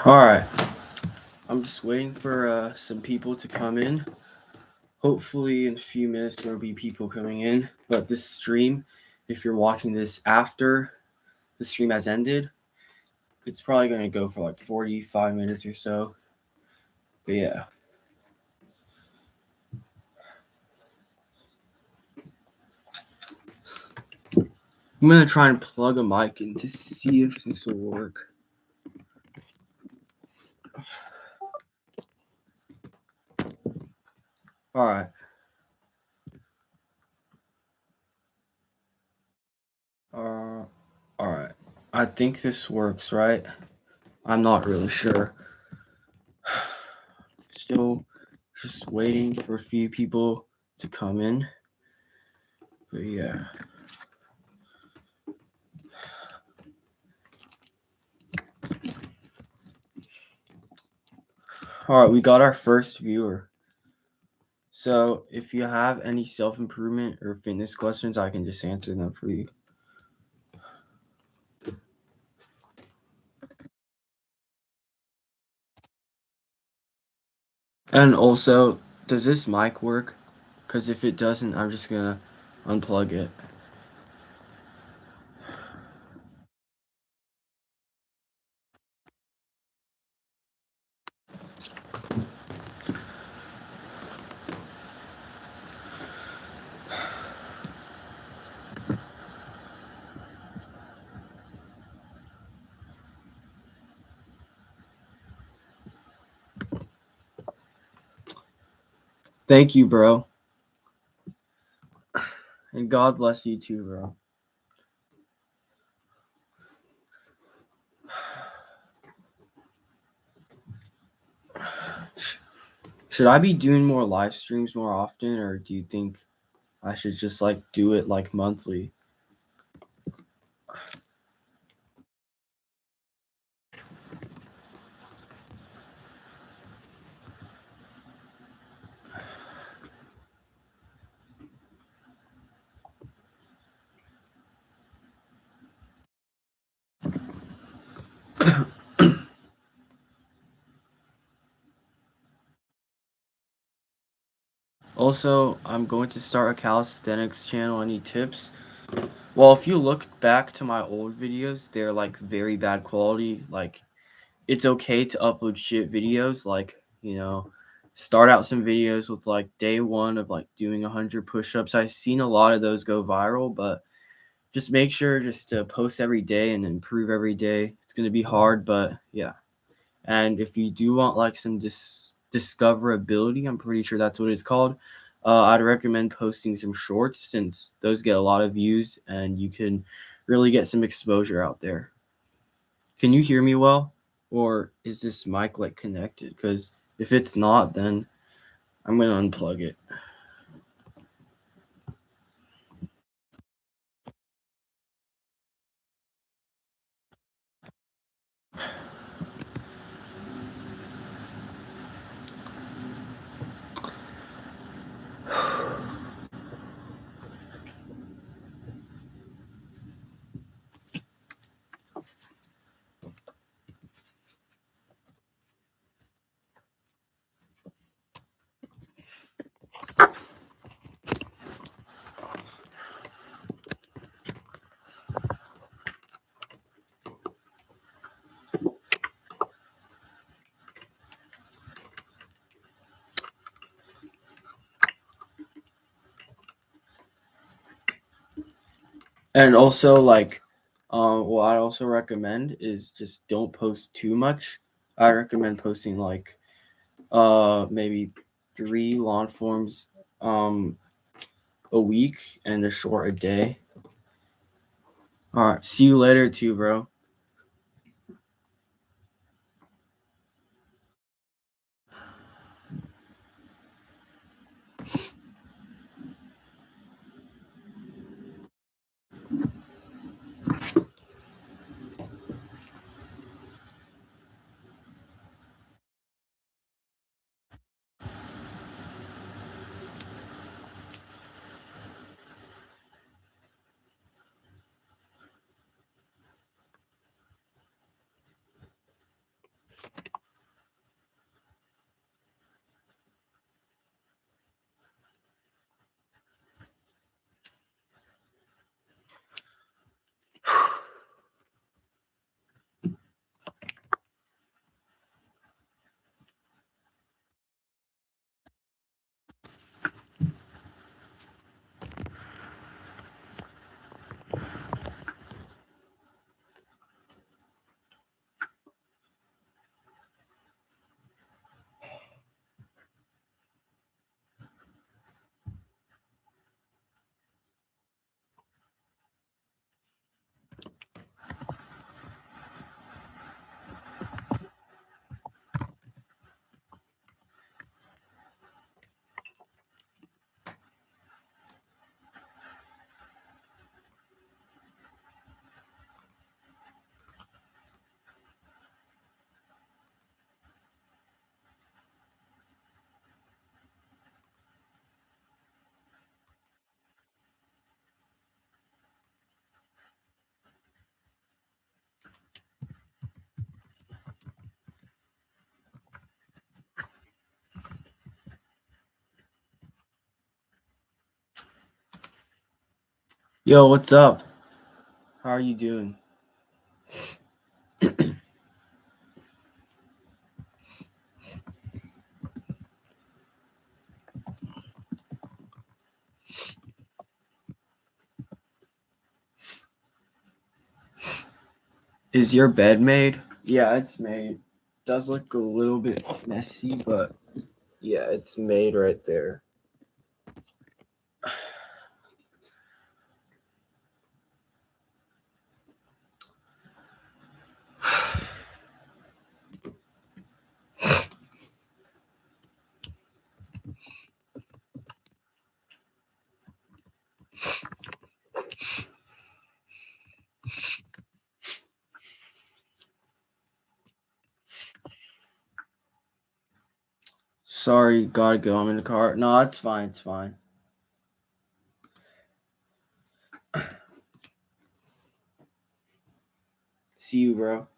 All right. I'm just waiting for some people to come in. Hopefully, in a few minutes, there will be people coming in. But this stream, if you're watching this after the stream has ended, it's probably going to go for like 45 minutes or so. But yeah. I'm going to try and plug a mic in to see if this will work. All right. All right. I think this works, right? I'm not really sure. Still just waiting for a few people to come in. But yeah. All right, we got our first viewer. So if you have any self-improvement or fitness questions, I can just answer them for you. And also, does this mic work? Because if it doesn't, I'm just going to unplug it. Thank you, bro. And God bless you too, bro. Should I be doing more live streams more often, or do you think I should just like do it like monthly? Also, I'm going to start a calisthenics channel. Any tips? Well, if you look back to my old videos, they're like very bad quality. Like, it's okay to upload shit videos. Like, start out some videos with like day one of like doing 100 push-ups. I've seen a lot of those go viral, but just make sure just to post every day and improve every day. It's gonna be hard, but yeah. And if you do want like some discoverability, I'm pretty sure that's what it's called. I'd recommend posting some shorts since those get a lot of views and you can really get some exposure out there. Can you hear me well? Or is this mic like connected? Because if it's not, then I'm gonna unplug it. And also, like, what I also recommend is just don't post too much. I recommend posting like maybe 3 long forms um a week and a short a day. All right, see you later too, bro. Yo, what's up? How are you doing? Is your bed made? Yeah, it's made. Does look a little bit messy, but yeah, it's made right there. Sorry, gotta go. I'm in the car. No, it's fine. It's fine. See you, bro.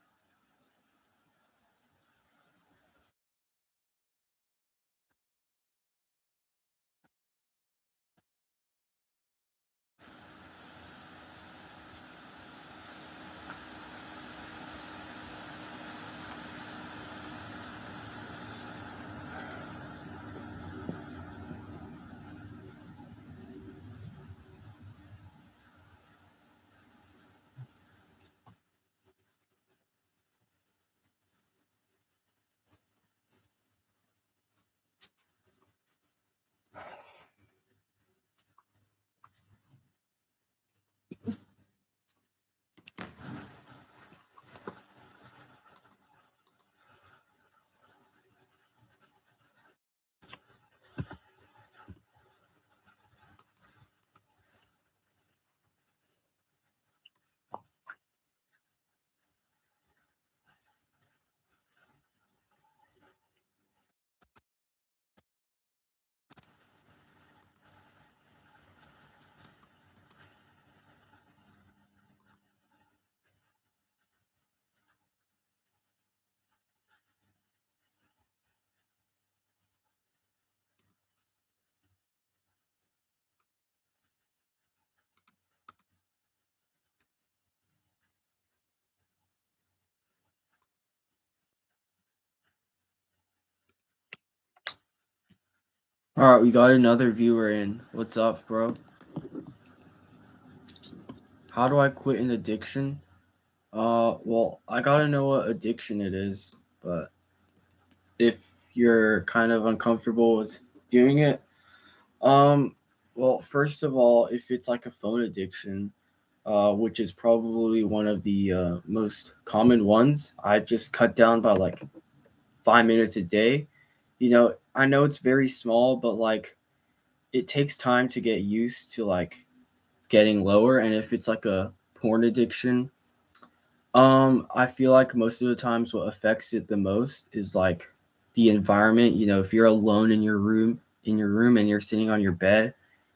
All right, we got another viewer in. What's up, bro? How do I quit an addiction? Well, I gotta know what addiction it is, but if you're kind of uncomfortable with doing it, um, well, first of all, if it's like a phone addiction, which is probably one of the most common ones, I just cut down by like 5 minutes a day. I know it's very small, but like it takes time to get used to like getting lower. And if it's like a porn addiction, I feel like most of the times what affects it the most is like the environment. If you're alone in your room and you're sitting on your bed,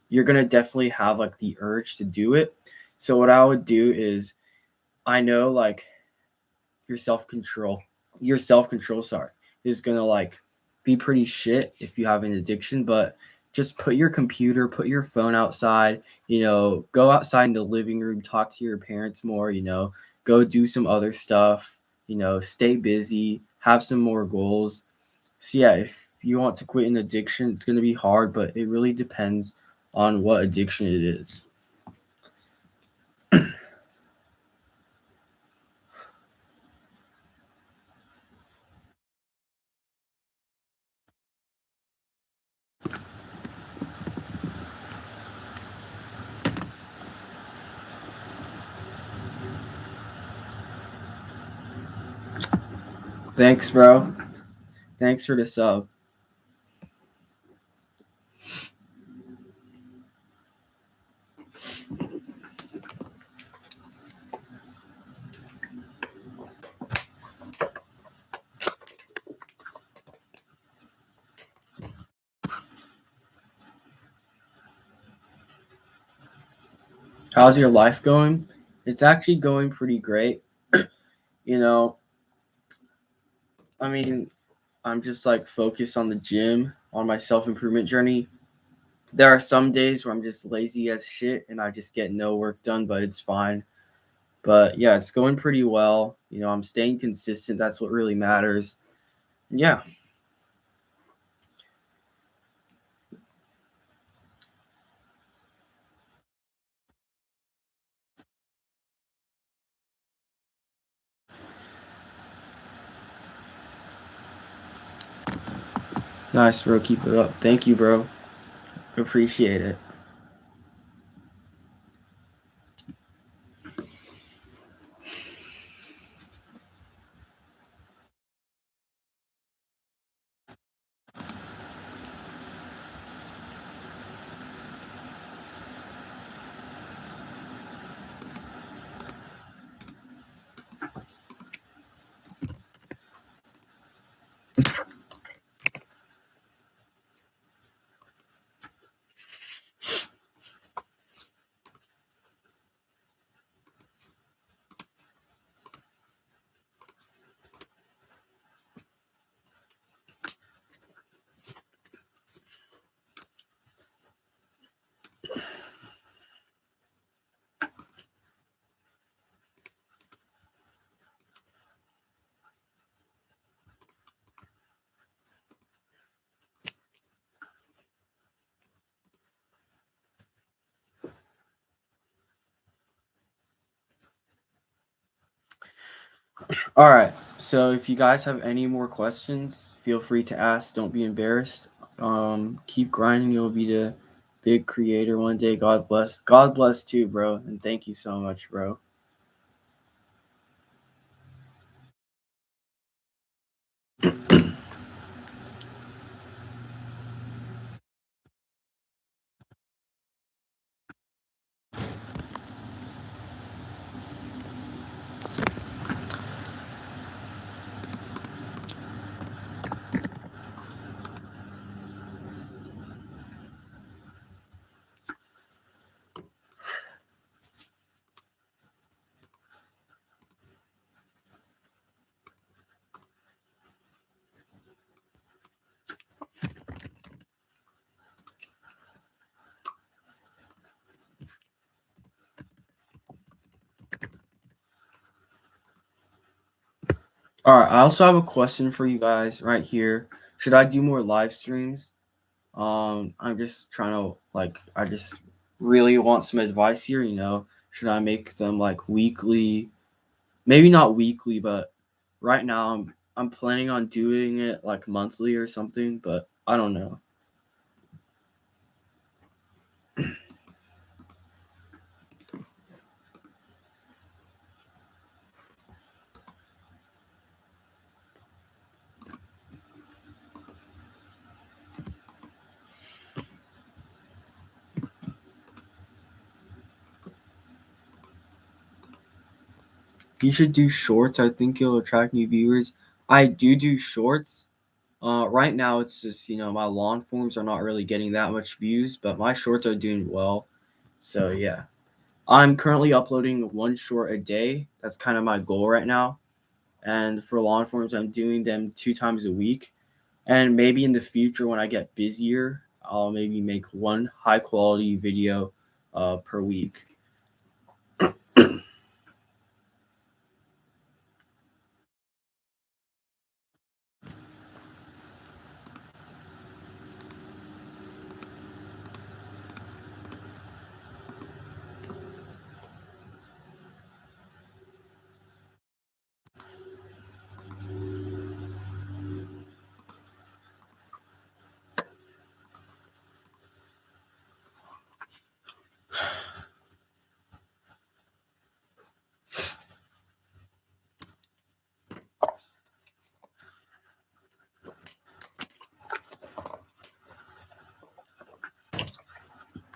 you're gonna definitely have like the urge to do it. So what I would do is I know like your self control, sorry, is gonna like be pretty shit if you have an addiction, but just put your phone outside, go outside in the living room, talk to your parents more, go do some other stuff, stay busy, have some more goals. So yeah, if you want to quit an addiction, it's gonna be hard, but it really depends on what addiction it is. Thanks, bro. Thanks for the sub. How's your life going? It's actually going pretty great. You know, I mean, I'm just like focused on the gym, on my self improvement journey. There are some days where I'm just lazy as shit and I just get no work done, but it's fine. But yeah, it's going pretty well. I'm staying consistent. That's what really matters. And yeah, nice, bro. Keep it up. Thank you, bro. Appreciate it. All right. So if you guys have any more questions, feel free to ask. Don't be embarrassed. Keep grinding. You'll be the big creator one day. God bless. God bless too, bro. And thank you so much, bro. All right. I also have a question for you guys right here. Should I do more live streams? I'm just trying to like. I just really want some advice here. Should I make them like weekly? Maybe not weekly, but right now I'm planning on doing it like monthly or something, but I don't know. You should do shorts. I think it'll attract new viewers. I do shorts. Right now it's just my long forms are not really getting that much views, but my shorts are doing well. So yeah, I'm currently uploading one short a day. That's kind of my goal right now. And for long forms, I'm doing them 2 times a week. And maybe in the future, when I get busier, I'll maybe make one high quality video per week.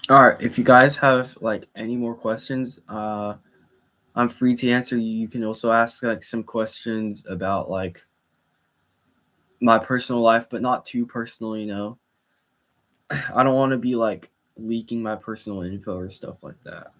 All right, if you guys have like any more questions, I'm free to answer. You can also ask like some questions about like my personal life, but not too personal. I don't want to be like leaking my personal info or stuff like that.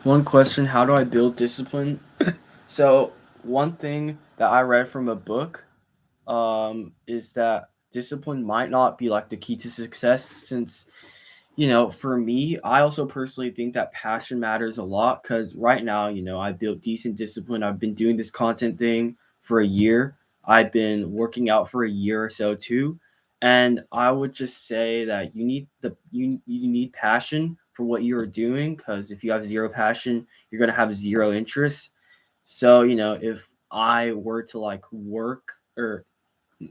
One question: how do I build discipline? So one thing that I read from a book is that discipline might not be like the key to success, since for me, I also personally think that passion matters a lot, because right now, I built decent discipline. I've been doing this content thing for a year. I've been working out for a year or so too. And I would just say that you need passion for what you're doing, because if you have zero passion, you're gonna have zero interest. So, if I were to like work, or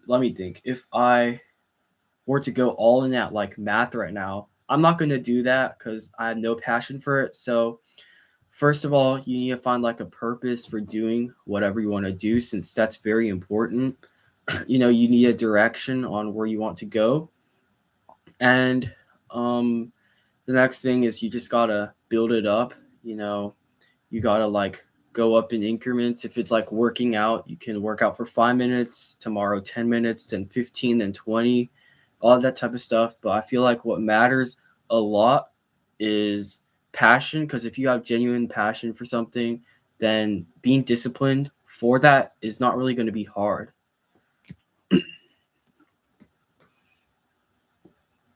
let me think, if I were to go all in at like math right now, I'm not going to do that because I have no passion for it. So, first of all, you need to find like a purpose for doing whatever you want to do, since that's very important. You need a direction on where you want to go. And the next thing is you just got to build it up. You know, you got to like go up in increments. If it's like working out, you can work out for 5 minutes, tomorrow 10 minutes, then 15, then 20, all that type of stuff. But I feel like what matters a lot is passion, because if you have genuine passion for something, then being disciplined for that is not really going to be hard.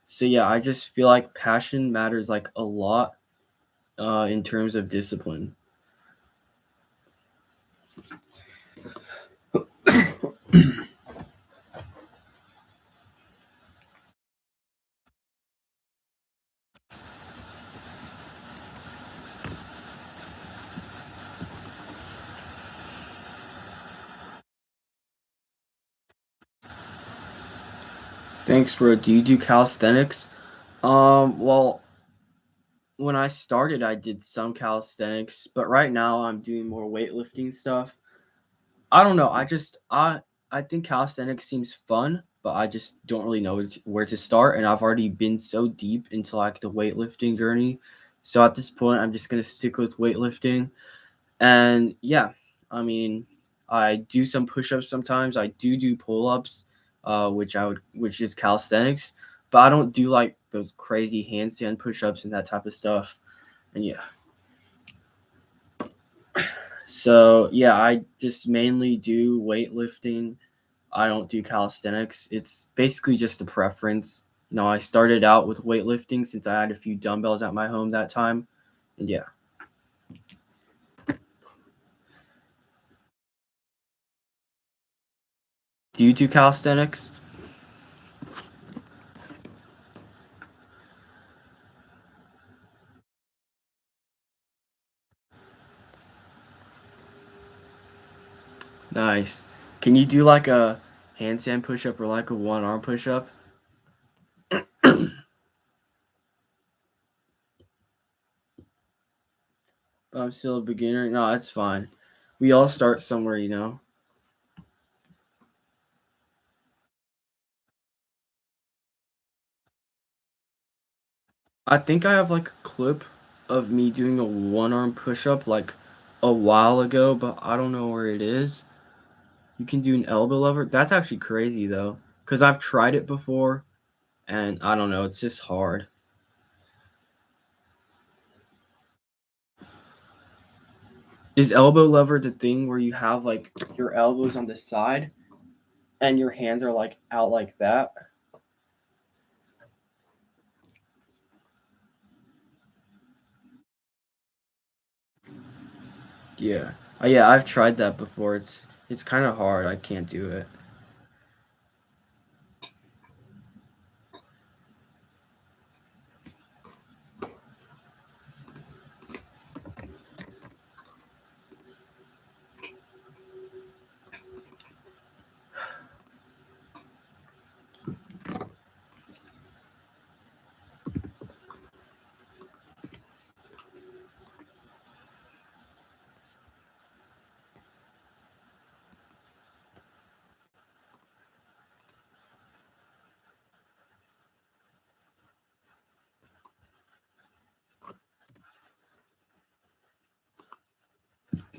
So yeah, I just feel like passion matters like a lot in terms of discipline. Thanks, bro. Do you do calisthenics? Well, when I started, I did some calisthenics, but right now I'm doing more weightlifting stuff. I don't know. I think calisthenics seems fun, but I just don't really know where to start, and I've already been so deep into like the weightlifting journey. So at this point, I'm just gonna stick with weightlifting. And yeah, I mean, I do some push-ups sometimes. I do pull-ups, which is calisthenics, but I don't do like those crazy handstand push-ups and that type of stuff. And yeah, so yeah, I just mainly do weightlifting. I don't do calisthenics. It's basically just a preference. I started out with weightlifting since I had a few dumbbells at my home that time. Yeah. Do you do calisthenics? Nice. Can you do like a handstand push up or like a one arm push up? I'm still a beginner. No, it's fine. We all start somewhere, you know. I think I have like a clip of me doing a one arm push up like a while ago, but I don't know where it is. You can do an elbow lever. That's actually crazy though, because I've tried it before and I don't know, it's just hard. Is elbow lever the thing where you have like your elbows on the side and your hands are like out like that? Yeah. Yeah, I've tried that before. It's kind of hard. I can't do it.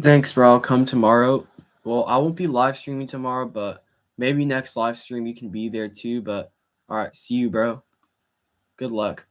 Thanks, bro. I'll come tomorrow. Well, I won't be live streaming tomorrow, but maybe next live stream you can be there too. But all right, see you, bro. Good luck.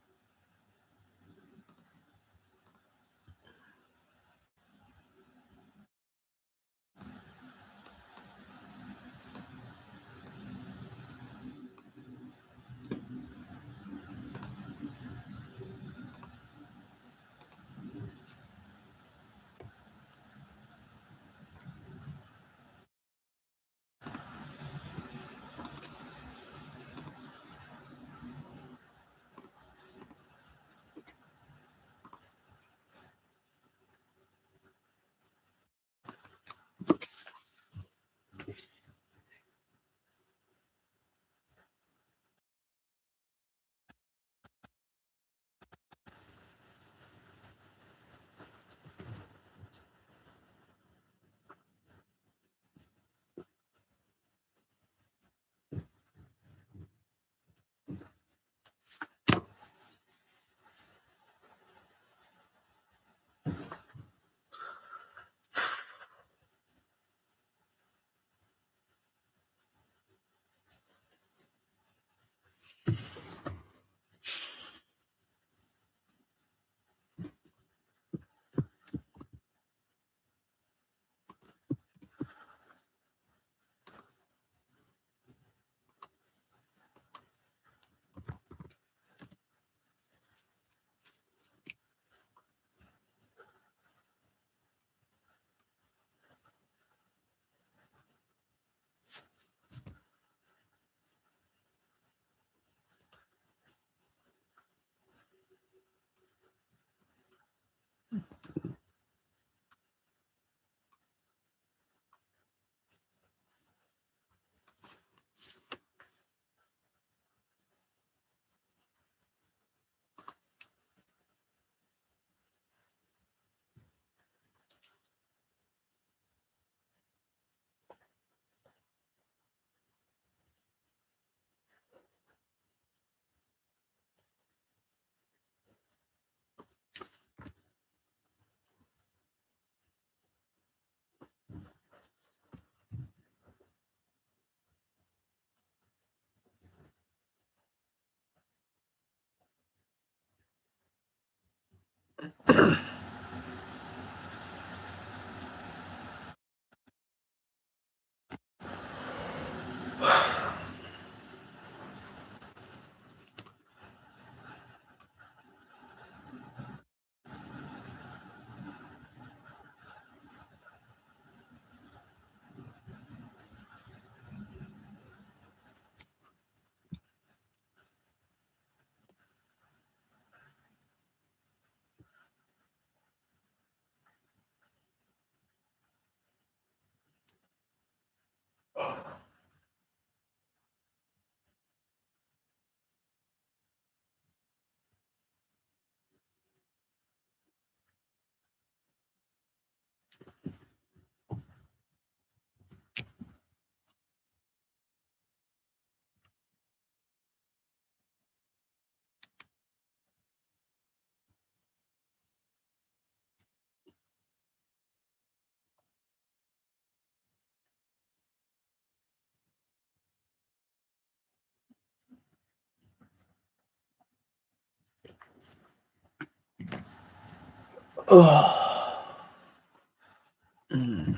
Mm.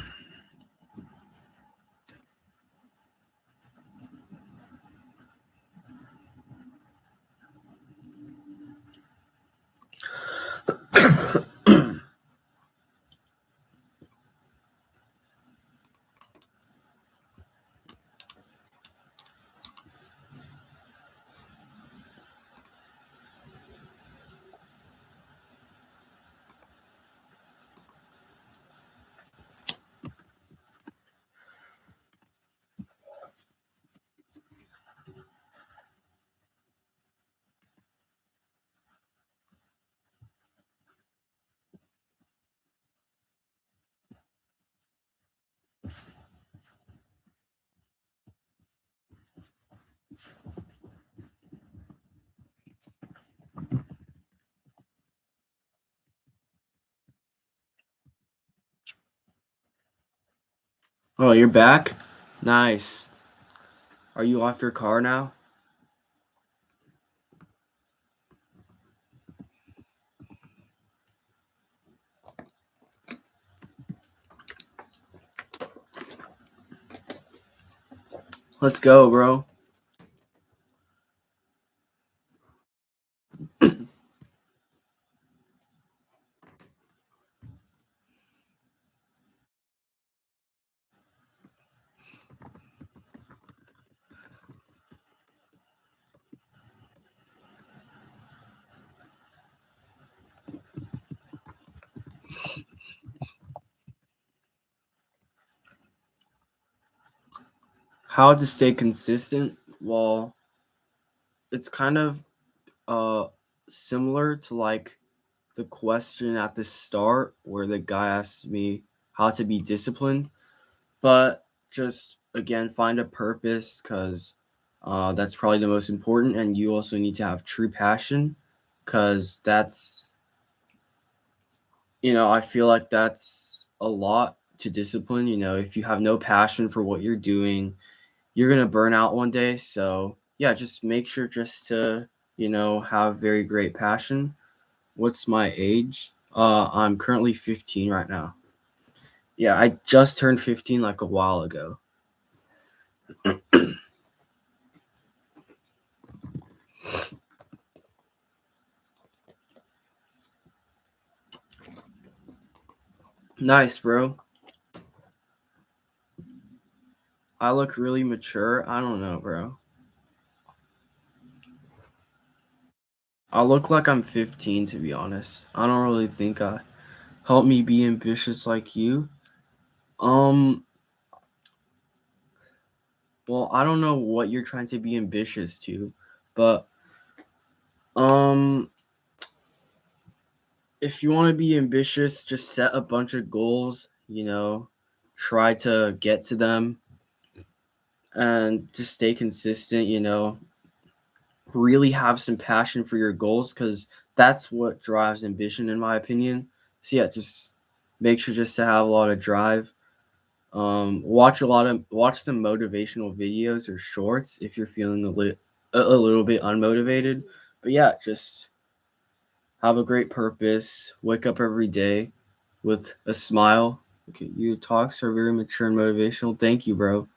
Oh, you're back? Nice. Are you off your car now? Let's go, bro. How to stay consistent? Well, it's kind of uh similar to like the question at the start where the guy asked me how to be disciplined, but just again find a purpose because that's probably the most important, and you also need to have true passion because that's, I feel like that's a lot to discipline. If you have no passion for what you're doing, you're gonna burn out one day. So yeah, just make sure just to, have very great passion. What's my age? I'm currently 15 right now. Yeah, I just turned 15 like a while ago. Nice, bro. I look really mature. I don't know, bro. I look like I'm 15 to be honest. I don't really think I help me be ambitious like you. Um, well, I don't know what you're trying to be ambitious to, but um if you want to be ambitious, just set a bunch of goals, try to get to them and just stay consistent, really have some passion for your goals because that's what drives ambition in my opinion. So yeah, just make sure just to have a lot of drive. Watch some motivational videos or shorts if you're feeling a little bit unmotivated. But yeah, just have a great purpose. Wake up every day with a smile. Okay, your talks are very mature and motivational. Thank you, bro.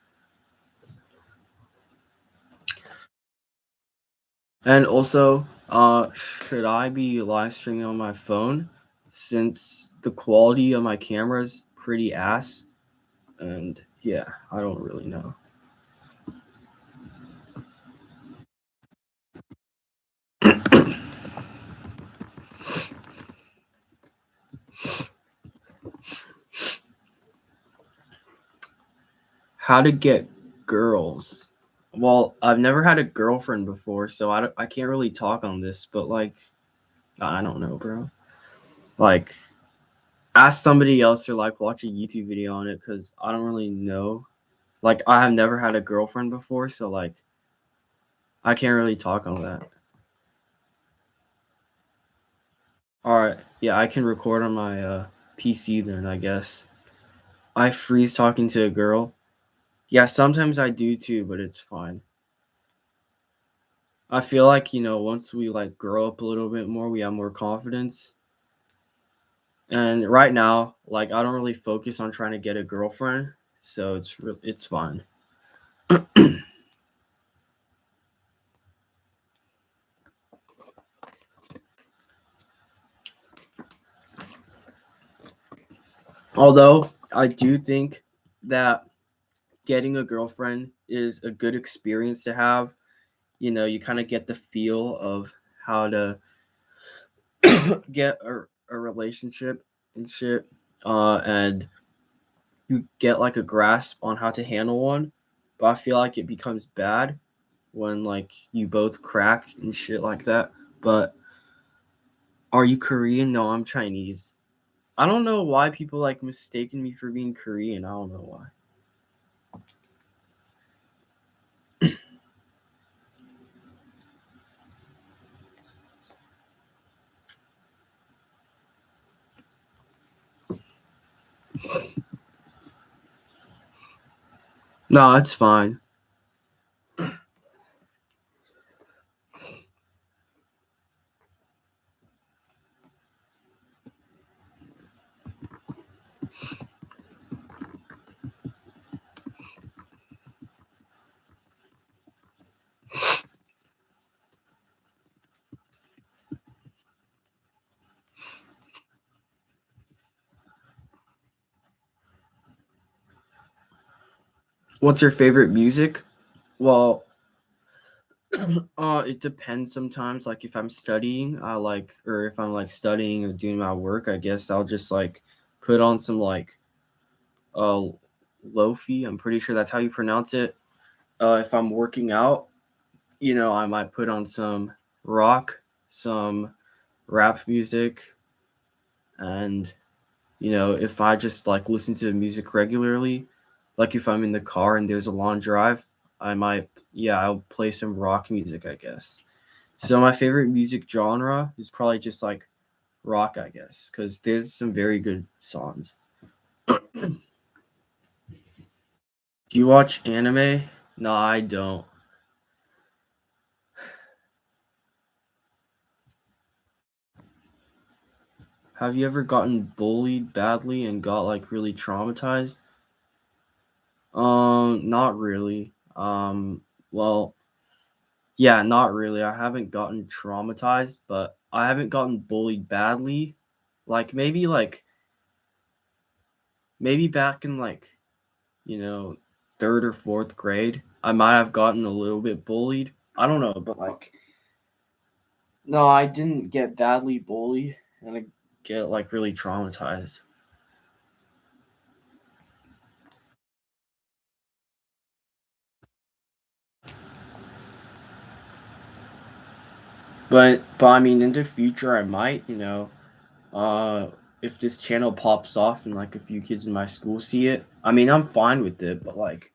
And also, should I be live streaming on my phone since the quality of my camera is pretty ass? And yeah, I don't really know. How to get girls? Well, I've never had a girlfriend before, so I can't really talk on this, but like, I don't know, bro. Like, ask somebody else or like watch a YouTube video on it because I don't really know. Like, I have never had a girlfriend before, so like, I can't really talk on that. All right, yeah, I can record on my PC then, I guess. I freeze talking to a girl. Yeah, sometimes I do too, but it's fine. I feel like, once we like grow up a little bit more, we have more confidence And right now, like I don't really focus on trying to get a girlfriend, so it's fine. Although I do think that getting a girlfriend is a good experience to have. You know, you kind of get the feel of how to get a relationship and shit. And you get like a grasp on how to handle one. But I feel like it becomes bad when like you both crack and shit like that. But are you Korean? No, I'm Chinese. I don't know why people like mistaken me for being Korean. I don't know why. No, it's fine. What's your favorite music? Well, it depends sometimes. Like if I'm studying, I like, or if I'm like studying or doing my work, I guess I'll just like put on some like uh lofi. I'm pretty sure that's how you pronounce it. If I'm working out, you know, I might put on some rock, some rap music, and you know, if I just like listen to music regularly, like if I'm in the car and there's a long drive, I might, yeah, I'll play some rock music, I guess. So my favorite music genre is probably just like rock, I guess, because there's some very good songs. Do you watch anime? No, I don't. Have you ever gotten bullied badly and got like really traumatized? Not really. Well, yeah, not really. I haven't gotten traumatized, but I haven't gotten bullied badly. Like maybe back in like, you know, third or fourth grade, I might have gotten a little bit bullied. I don't know, but like no, I didn't get badly bullied and I get like really traumatized. But I mean in the future I might, you know, uh if this channel pops off and like a few kids in my school see it, I mean I'm fine with it, but like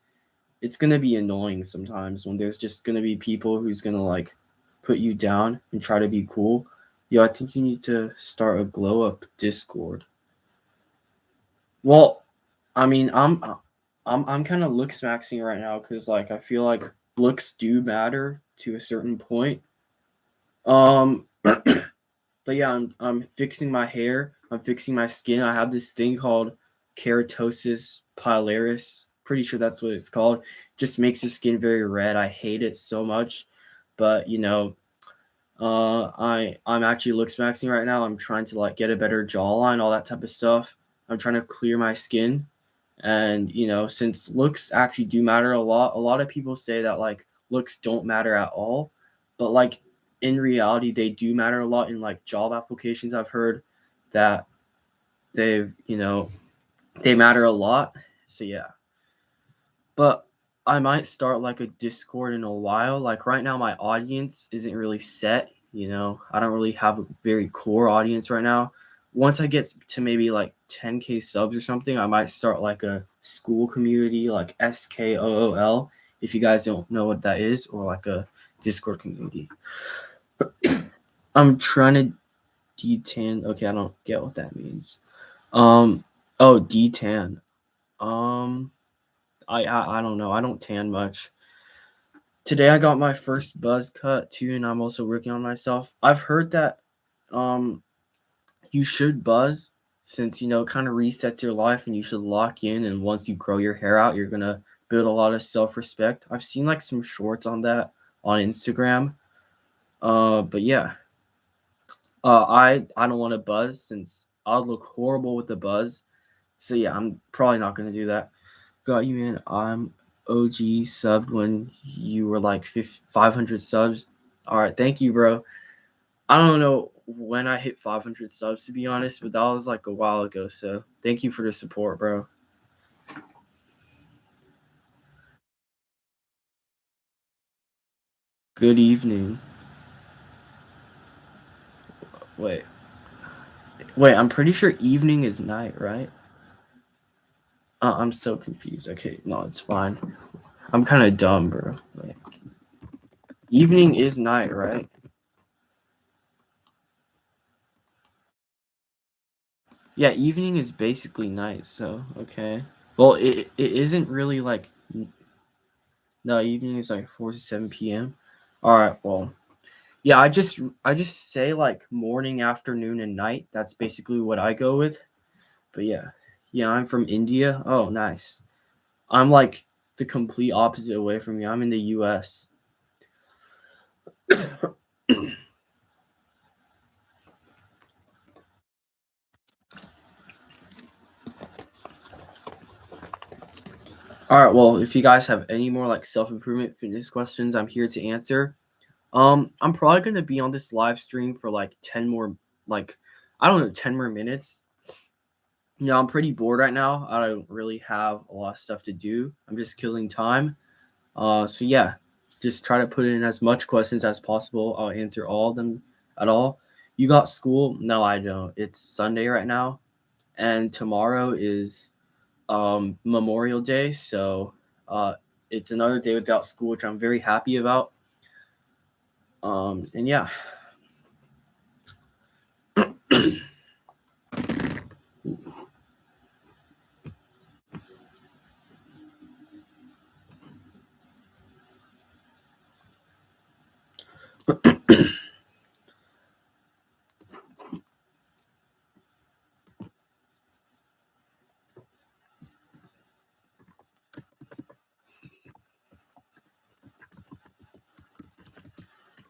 it's gonna be annoying sometimes when there's just gonna be people who's gonna like put you down and try to be cool. Yo, I think you need to start a glow up Discord. Well, I mean, I'm kind of looks maxing right now because like I feel like looks do matter to a certain point. But yeah, I'm fixing my hair. I'm fixing my skin. I have this thing called keratosis pilaris. Pretty sure that's what it's called. Just makes your skin very red. I hate it so much, but you know, I'm actually looks maxing right now. I'm trying to like get a better jawline, all that type of stuff. I'm trying to clear my skin, and you know, since looks actually do matter a lot of people say that like looks don't matter at all, but like in reality, they do matter a lot in like job applications. I've heard that they've, you know, they matter a lot. So yeah, but I might start like a Discord in a while. Like right now, my audience isn't really set. You know, I don't really have a very core audience right now. Once I get to maybe like 10K subs or something, I might start like a school community, like SKOOL, if you guys don't know what that is, or like a Discord community. I'm trying to detan. Okay, I don't get what that means. Um, oh, detan. Um, I don't know. I don't tan much. Today I got my first buzz cut too, and I'm also working on myself. I've heard that um you should buzz since it kind of resets your life and you should lock in. And once you grow your hair out, you're gonna build a lot of self-respect. I've seen like some shorts on that on Instagram. But yeah, I don't want to buzz since I'll look horrible with the buzz. So yeah, I'm probably not gonna do that. Got you, man. I'm OG subbed when you were like 500 subs. All right, thank you, bro. I don't know when I hit 500 subs to be honest, but that was like a while ago. So thank you for the support, bro. Good evening. Wait, wait. I'm pretty sure evening is night, right? I'm so confused. Okay, no, it's fine. I'm kind of dumb, bro. Wait. Evening is night, right? Yeah, evening is basically night. So okay. Well, it isn't really like no evening is like 4 to 7 p.m. All right. Well, yeah. I just say like morning, afternoon, and night. That's basically what I go with. But yeah, yeah. I'm from India. Oh, nice. I'm like the complete opposite away from you. I'm in the U.S. All right. Well, if you guys have any more like self improvement fitness questions, I'm here to answer. I'm probably gonna be on this live stream for like 10 more, like I don't know, 10 more minutes. I'm pretty bored right now. I don't really have a lot of stuff to do. I'm just killing time. So yeah, just try to put in as much questions as possible. I'll answer all of them at all. You got school? No, I don't. It's Sunday right now, and tomorrow is Memorial Day, so uh it's another day without school, which I'm very happy about. And yeah.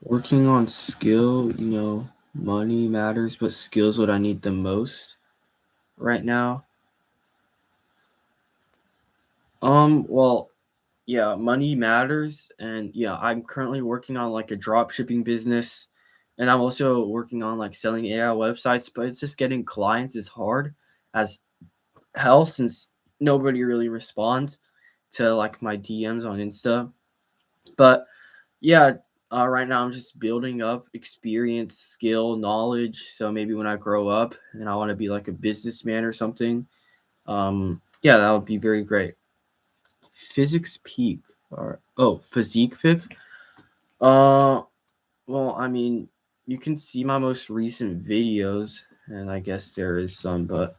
Working on skill, money matters, but skills what I need the most right now. Well, yeah, money matters, and yeah, I'm currently working on like a drop shipping business, and I'm also working on like selling AI websites, but it's just getting clients is hard as hell since nobody really responds to like my DMs on Insta. But yeah, right now I'm just building up experience, skill, knowledge. So maybe when I grow up and I want to be like a businessman or something, yeah, that would be very great. Physics peak or physique pick. Uh, well, I mean, you can see my most recent videos, and I guess there is some, but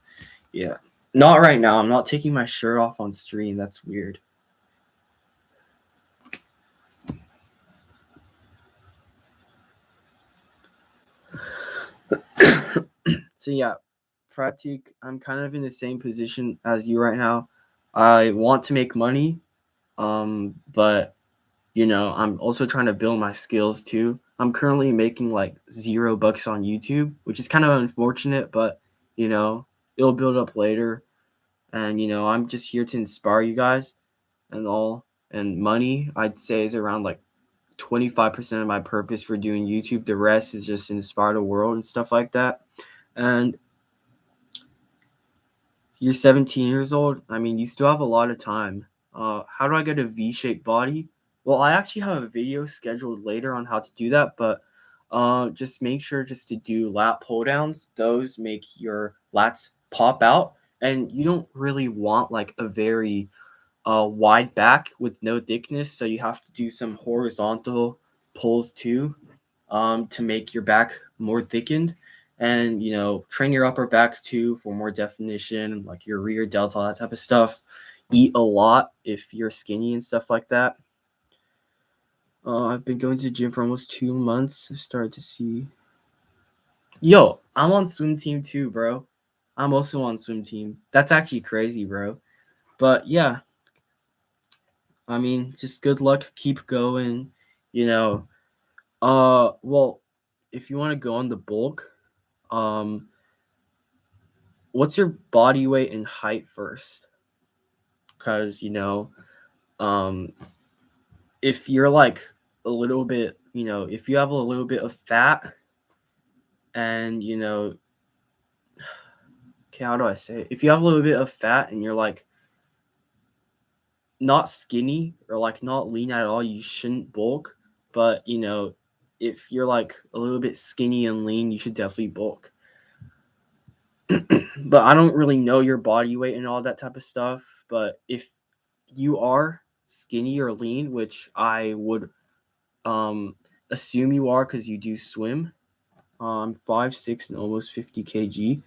yeah, not right now. I'm not taking my shirt off on stream. That's weird. So yeah, Pratik, I'm kind of in the same position as you right now. I want to make money, but I'm also trying to build my skills too. I'm currently making like $0 on YouTube, which is kind of unfortunate, but you know, it'll build up later. And I'm just here to inspire you guys and all. And money, I'd say, is around like 25% of my purpose for doing YouTube. The rest is just inspire the world and stuff like that. And you're 17 years old. I mean, you still have a lot of time. How do I get a V-shaped body? Well, I actually have a video scheduled later on how to do that, but just make sure just to do lat pull downs. Those make your lats pop out, and you don't really want like a very wide back with no thickness, so you have to do some horizontal pulls too, to make your back more thickened, and train your upper back too for more definition, like your rear delta, that type of stuff. Eat a lot if you're skinny and stuff like that. I've been going to the gym for almost 2 months. I started to see. Yo, I'm on swim team too, bro. I'm also on swim team. That's actually crazy, bro. But yeah, I mean, just good luck, keep going, you know. Well, if you want to go on the bulk, um, what's your body weight and height first? Because um, if you're like a little bit, if you have a little bit of fat, and okay, how do I say it? If you have a little bit of fat and you're like not skinny or like not lean at all, you shouldn't bulk. But if you're like a little bit skinny and lean, you should definitely bulk. But I don't really know your body weight and all that type of stuff. But if you are skinny or lean, which I would um assume you are because you do swim, 5'6" and almost 50 kg.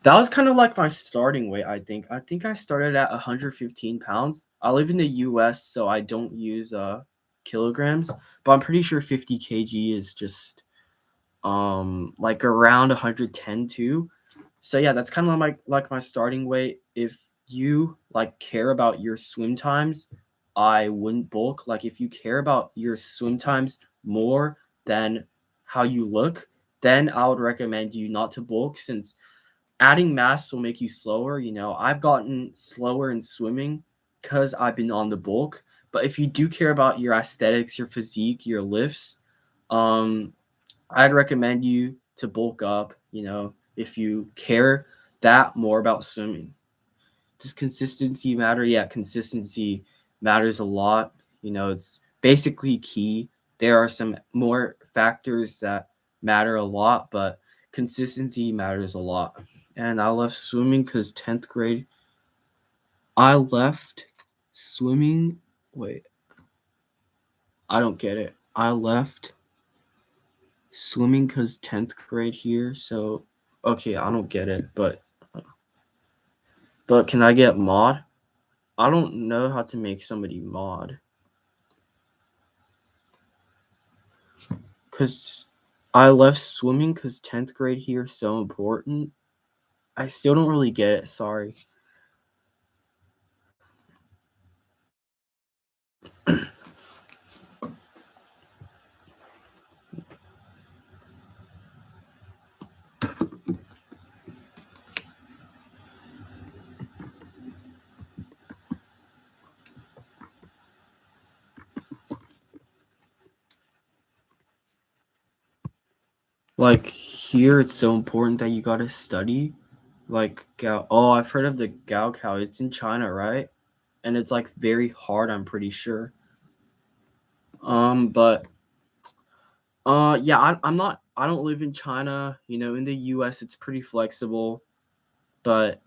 That was kind of like my starting weight, I think. I think I started at 115 pounds. I live in the US, so I don't use kilograms, but I'm pretty sure 50 kg is just like around 110 too. So yeah, that's kind of like my starting weight. If you like care about your swim times, I wouldn't bulk. Like if you care about your swim times more than how you look, then I would recommend you not to bulk, since adding mass will make you slower. I've gotten slower in swimming because I've been on the bulk. But if you do care about your aesthetics, your physique, your lifts, um, I'd recommend you to bulk up, if you care that more about swimming. Does consistency matter? Yeah, consistency matters a lot. It's basically key. There are some more factors that matter a lot, but consistency matters a lot. And I left swimming because 10th grade, I left swimming. Wait, I don't get it. I left swimming because 10th grade here. So, okay, I don't get it. But can I get mod? I don't know how to make somebody mod. Because I left swimming because 10th grade here is so important. I still don't really get it. Sorry. Like, here, it's so important that you gotta study. Like, Gao. Oh, I've heard of the Gaokao. It's in China, right? And it's like very hard, I'm pretty sure. But yeah, I'm not. I don't live in China. In the U.S., it's pretty flexible. But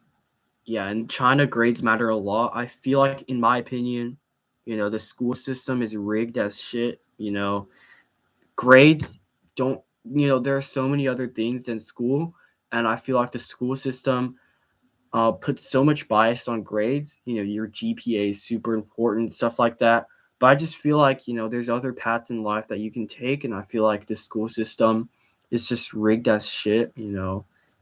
yeah, in China, grades matter a lot. I feel like, in my opinion, the school system is rigged as shit. Grades don't. There are so many other things than school, and I feel like the school system puts so much bias on grades. Your GPA is super important, stuff like that. But I just feel like, there's other paths in life that you can take, and I feel like the school system is just rigged as shit.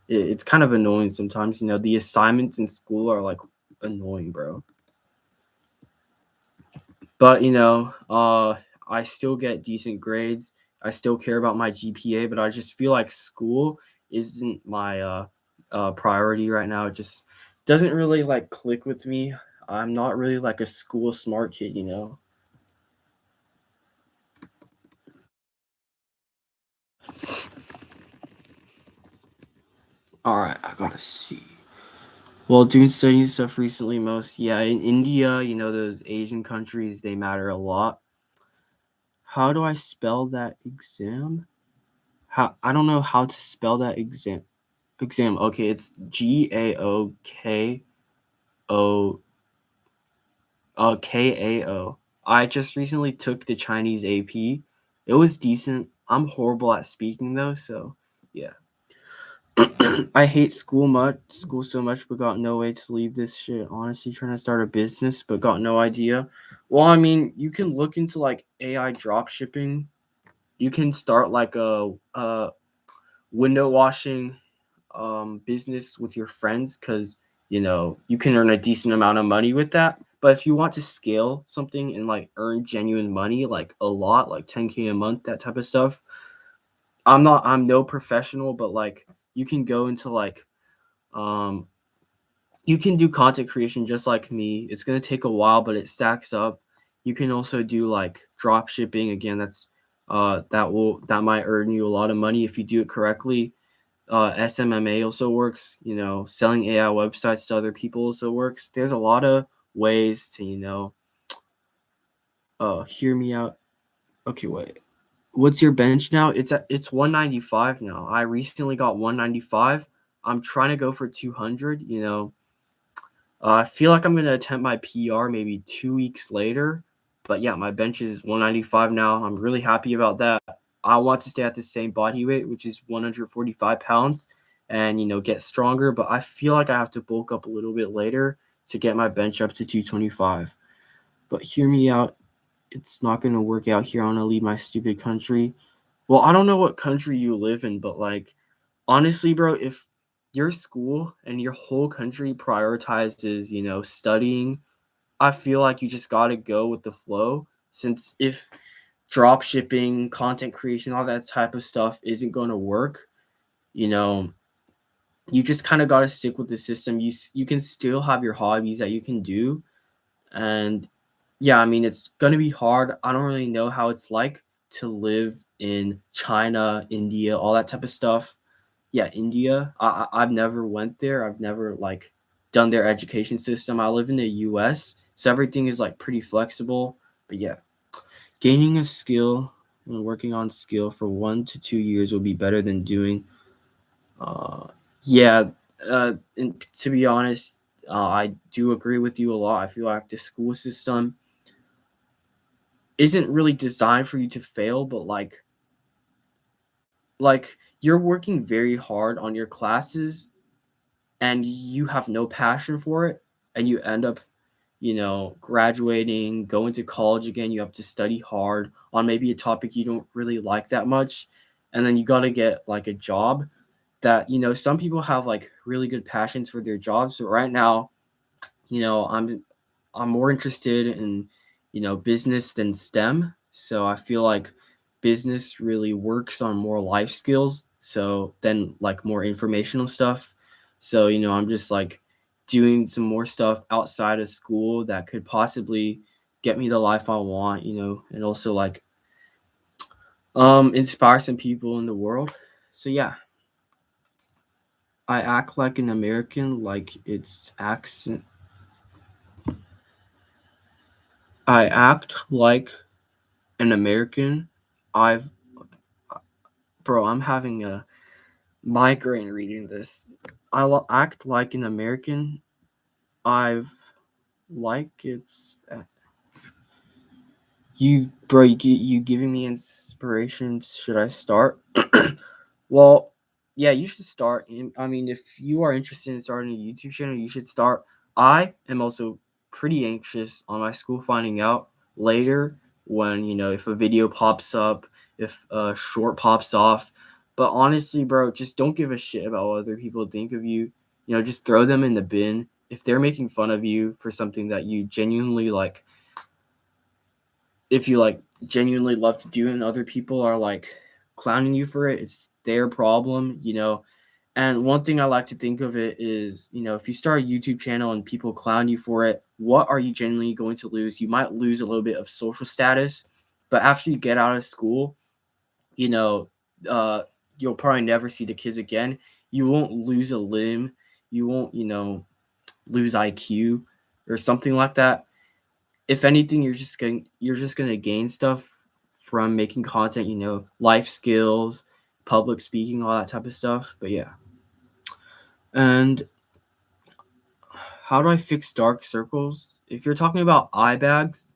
It's kind of annoying sometimes. The assignments in school are like annoying, bro. But I still get decent grades. I still care about my GPA, but I just feel like school isn't my priority right now. It just doesn't really like click with me. I'm not really like a school smart kid. All right, I gotta see. Well, doing studying stuff recently, most, yeah, in India, those Asian countries, they matter a lot. How do I spell that exam? How I don't know how to spell that exam. Exam. Okay, it's Gaoko. Kao. I just recently took the Chinese AP. It was decent. I'm horrible at speaking though, so yeah. I hate school so much, but got no way to leave this shit. Honestly, trying to start a business, but got no idea. Well, I mean, you can look into like AI drop shipping. You can start like a window washing business with your friends because you can earn a decent amount of money with that. But if you want to scale something and like earn genuine money, like a lot, like 10K a month, that type of stuff, I'm no professional, but like you can go into like um you can do content creation just like me. It's gonna take a while, but it stacks up. You can also do like drop shipping. Again, that might earn you a lot of money if you do it correctly. SMMA also works. Selling AI websites to other people also works. There's a lot of ways to hear me out. Okay, wait. What's your bench now? It's 195 now. I recently got 195. I'm trying to go for 200. I feel like I'm gonna attempt my PR maybe 2 weeks later, but yeah, my bench is 195 now. I'm really happy about that. I want to stay at the same body weight, which is 145 pounds, and get stronger. But I feel like I have to bulk up a little bit later to get my bench up to 225. But hear me out. It's not gonna work out here. I'm gonna leave my stupid country. Well, I don't know what country you live in, but like honestly, bro, if your school and your whole country prioritizes, studying, I feel like you just got to go with the flow. Since if drop shipping, content creation, all that type of stuff isn't going to work, you know, you just kind of got to stick with the system. You can still have your hobbies that you can do, and yeah, I mean it's going to be hard. I don't really know how it's like to live in China, India, all that type of stuff. Yeah, India. I've never went there. I've never like done their education system. I live in the US, so everything is like pretty flexible. But yeah, gaining a skill and working on skill for 1 to 2 years will be better than doing. Uh, yeah, and to be honest, I do agree with you a lot. I feel like the school system isn't really designed for you to fail, but like you're working very hard on your classes and you have no passion for it and you end up graduating, going to college again, you have to study hard on maybe a topic you don't really like that much, and then you got to get like a job that some people have like really good passions for their jobs. So right now, I'm more interested in business than STEM. So I feel like business really works on more life skills, so then like more informational stuff. So I'm just like doing some more stuff outside of school that could possibly get me the life I want, and also like inspire some people in the world. So yeah, I act like an American, like it's accent. I act like an American. I've Bro, I'm having a migraine reading this. Act like an American. I've like it's you, bro. You giving me inspiration. Should I start? Well, yeah, you should start. I mean, if you are interested in starting a YouTube channel, you should start. I am also pretty anxious on my school finding out later when, if a video pops up, if a short pops off. But honestly, bro, just don't give a shit about what other people think of you. Just throw them in the bin. If they're making fun of you for something that you genuinely like, if you like genuinely love to do and other people are like clowning you for it, it's their problem. And one thing I like to think of it is, if you start a YouTube channel and people clown you for it, what are you genuinely going to lose? You might lose a little bit of social status, but after you get out of school, you know, uh, you'll probably never see the kids again. You won't lose a limb. You won't, lose IQ or something like that. If anything, you're just gonna gain stuff from making content, life skills, public speaking, all that type of stuff. But yeah. And how do I fix dark circles? If you're talking about eye bags,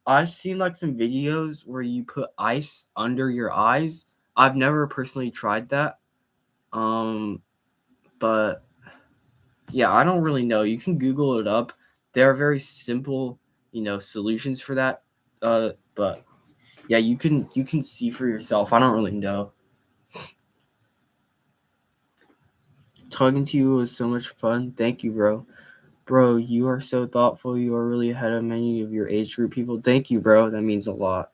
I've seen like some videos where you put ice under your eyes. I've never personally tried that. Um, but yeah, I don't really know. You can Google it up. There are very simple, solutions for that. But yeah, you can see for yourself. I don't really know. Talking to you was so much fun. Thank you, bro. Bro, you are so thoughtful. You are really ahead of many of your age group people. Thank you, bro. That means a lot.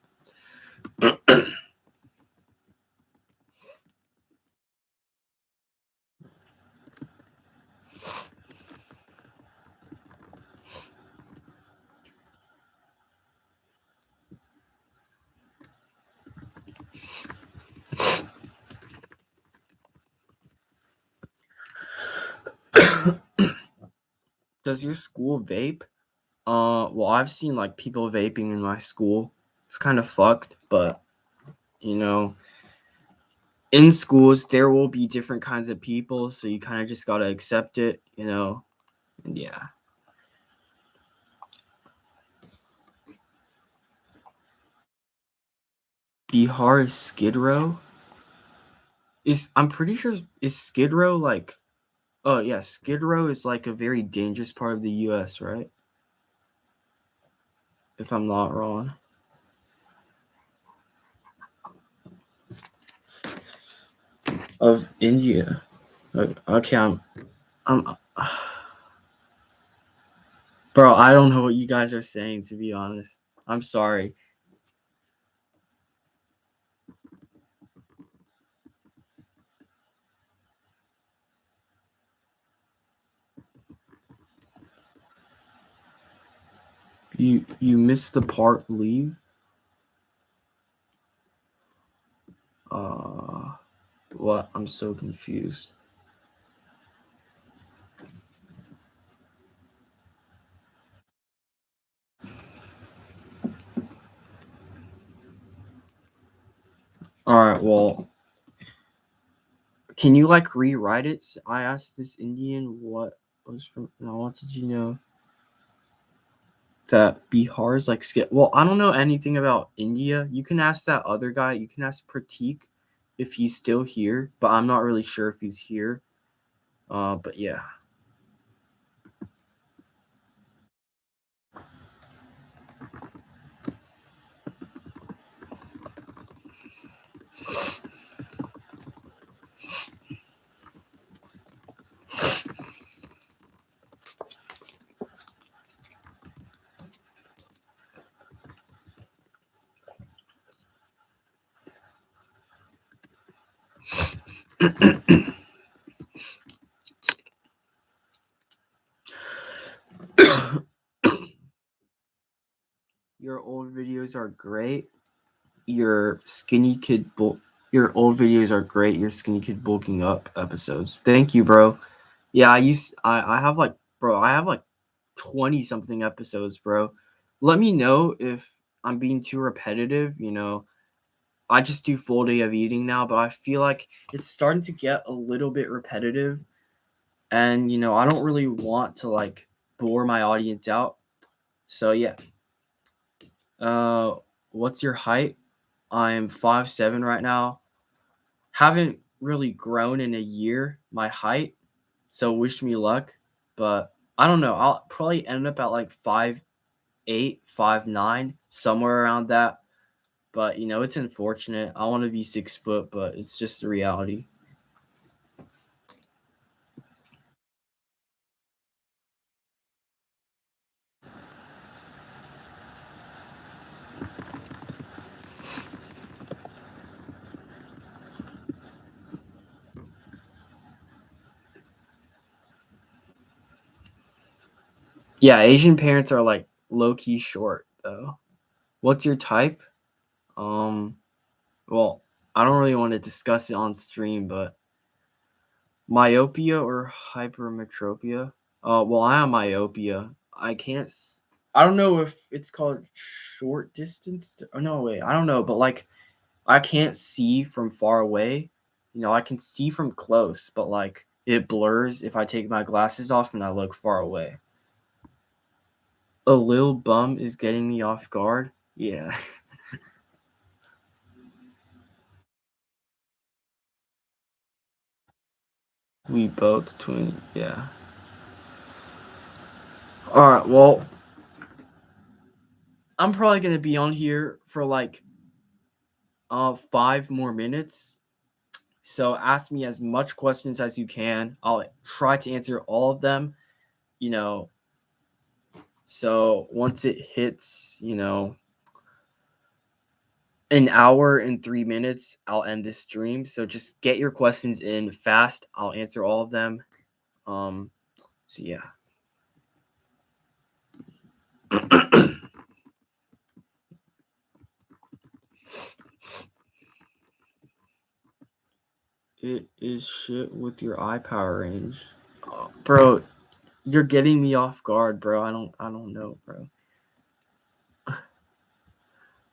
Does your school vape? Well, I've seen like people vaping in my school. It's kind of fucked, but you know, in schools there will be different kinds of people, so you kind of just gotta accept it, you know. And yeah. Bihar is Skid Row. I'm pretty sure is Skid Row like. Oh yeah, Skid Row is like a very dangerous part of the U.S., right? If I'm not wrong. Of India. Okay, I'm, bro. I don't know what you guys are saying, to be honest. I'm sorry. You missed the part leave. Uh, what? I'm so confused. All right. Well, can you like rewrite it? I asked this Indian what was from. And I wanted you to know that Bihar is like skip. Well, I don't know anything about India. You can ask that other guy. You can ask Pratik if he's still here, but I'm not really sure if he's here. But yeah. Your old videos are great. Your skinny kid your old videos are great. Your skinny kid bulking up episodes. Thank you, bro. Yeah, I have like bro, I have like 20 something episodes, bro. Let me know if I'm being too repetitive, you know. I just do full day of eating now, but I feel like it's starting to get a little bit repetitive, and you know, I don't really want to like bore my audience out. So yeah. Uh what's your height? I'm 5'7" right now. Haven't really grown in a year, my height, so wish me luck. But I don't know. I'll probably end up at like 5'8", 5'9", somewhere around that. But you know, it's unfortunate. I want to be 6 foot, but it's just the reality. Yeah, Asian parents are like low key short though. What's your type? Um, well, I don't really want to discuss it on stream, but myopia or hypermetropia? Well, I have myopia. I can't. I don't know if it's called short distance. Oh no, wait. I don't know, but like I can't see from far away. You know, I can see from close, but like it blurs if I take my glasses off and I look far away. A little bum is getting me off guard. Yeah, we both twin. Yeah. All right. Well, I'm probably gonna be on here for like 5 more minutes. So ask me as much questions as you can. I'll try to answer all of them, you know. So once it hits, an hour and 3 minutes, I'll end this stream. So just get your questions in fast. I'll answer all of them. Um, so yeah. It is shit with your eye power range. Bro, you're getting me off guard, bro. I don't know, bro.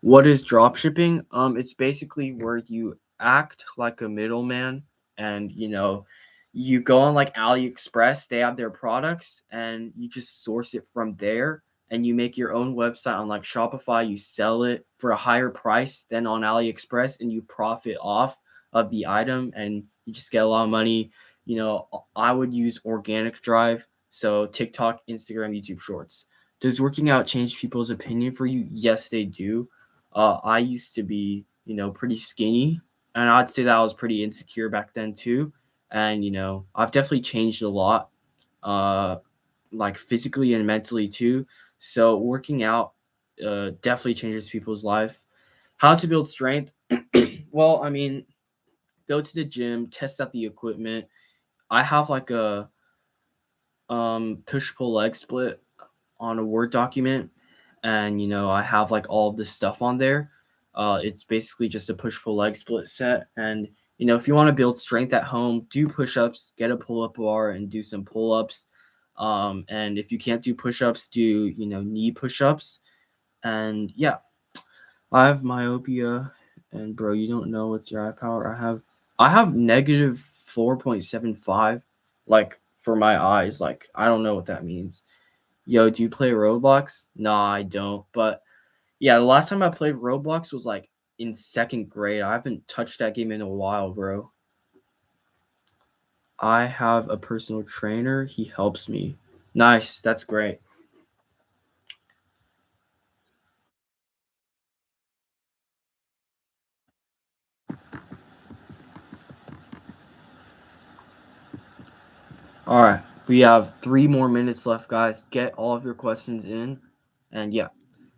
What is drop shipping? It's basically where you act like a middleman and you go on like AliExpress, they have their products and you just source it from there and you make your own website on like Shopify, you sell it for a higher price than on AliExpress and you profit off of the item and you just get a lot of money. I would use organic drive, so TikTok, Instagram, YouTube Shorts. Does working out change people's opinion for you? Yes, they do. I used to be, pretty skinny, and I'd say that I was pretty insecure back then too. And I've definitely changed a lot, uh, like physically and mentally too. So working out definitely changes people's life. How to build strength? Well, I mean, go to the gym, test out the equipment. I have like a push pull leg split on a Word document, and I have like all of this stuff on there. It's basically just a push pull leg split set, and if you want to build strength at home, do push ups, get a pull up bar, and do some pull ups. And if you can't do push ups, do knee push ups, and yeah, I have myopia, and bro, you don't know what's your eye power. I have negative 4.75, like for my eyes. Like I don't know what that means. Yo, do you play Roblox? Nah, I don't. But yeah, the last time I played Roblox was like in second grade. I haven't touched that game in a while, bro. I have a personal trainer. He helps me. Nice. That's great. All right. We have 3 more minutes left, guys. Get all of your questions in. And yeah,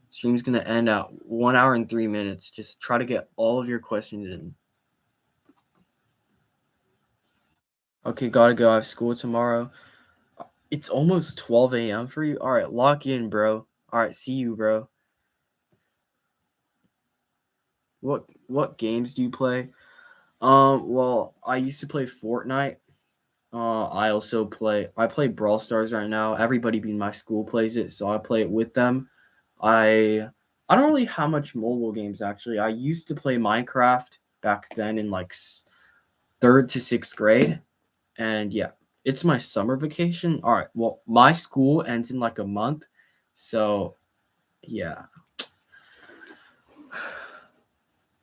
stream's going to end at 1 hour and 3 minutes. Just try to get all of your questions in. Okay, gotta go. I have school tomorrow. It's almost 12 a.m. for you. All right, lock in, bro. All right, see you, bro. What games do you play? Well, I used to play Fortnite. I play Brawl Stars right now. Everybody in my school plays it, so I play it with them. I don't really have much mobile games actually. I used to play Minecraft back then in like third to sixth grade, and yeah, it's my summer vacation. All right, well, my school ends in like a month, so yeah,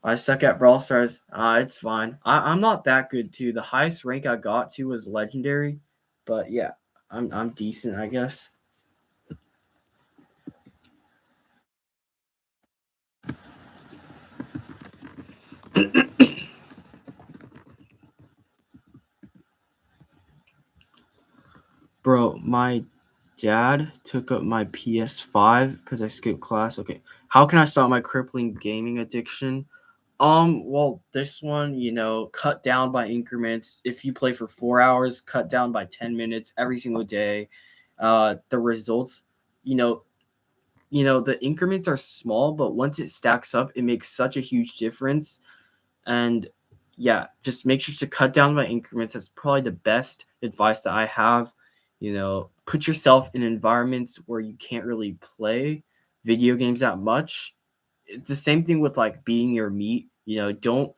I suck at Brawl Stars. It's fine. I'm not that good too. The highest rank I got to was legendary, but yeah, I'm decent, I guess. Bro, my dad took up my PS5 because I skipped class. Okay, how can I stop my crippling gaming addiction? Well, this one, cut down by increments. If you play for 4 hours, cut down by 10 minutes every single day. The results, you know, the increments are small, but once it stacks up, it makes such a huge difference. And yeah, just make sure to cut down by increments. That's probably the best advice that I have. Put yourself in environments where you can't really play video games that much. It's the same thing with like being your meat. Don't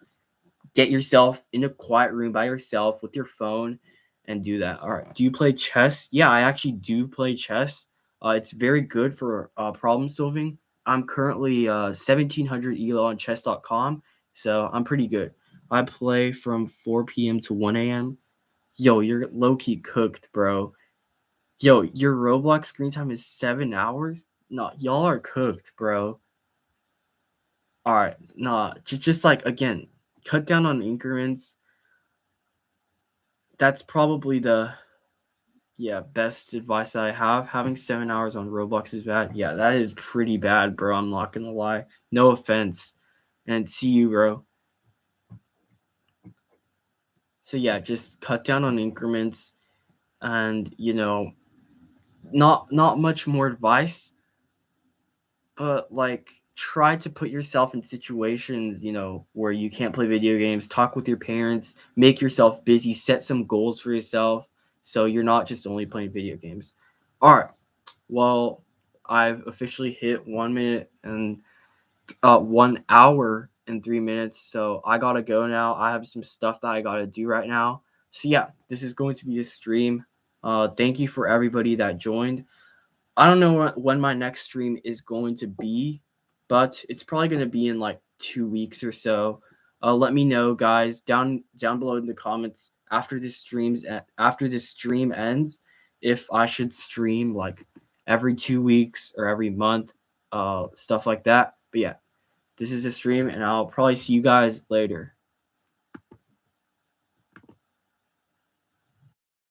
get yourself in a quiet room by yourself with your phone and do that. All right. Do you play chess? Yeah, I actually do play chess. It's very good for problem solving. I'm currently 1700 elo on chess.com, so I'm pretty good. I play from 4 p.m. to 1 a.m. Yo, you're low key cooked, bro. Yo, your Roblox screen time is 7 hours? No, y'all are cooked, bro. All right, nah, just like again, cut down on increments. that's probably the best advice that I have. Having 7 hours on Roblox is bad. Yeah, that is pretty bad, bro. I'm not gonna lie. No offense. And see you, bro. So yeah, just cut down on increments, and not much more advice, but like try to put yourself in situations, where you can't play video games. Talk with your parents, make yourself busy, set some goals for yourself so you're not just only playing video games. All right. Well, I've officially hit 1 minute and 1 hour and 3 minutes. So I gotta go now. I have some stuff that I gotta do right now. So yeah, this is going to be a stream. Thank you for everybody that joined. I don't know when my next stream is going to be, but it's probably going to be in like 2 weeks or so. Let me know, guys, down below in the comments after this stream ends, if I should stream like every 2 weeks or every month, stuff like that. But yeah, this is a stream, and I'll probably see you guys later.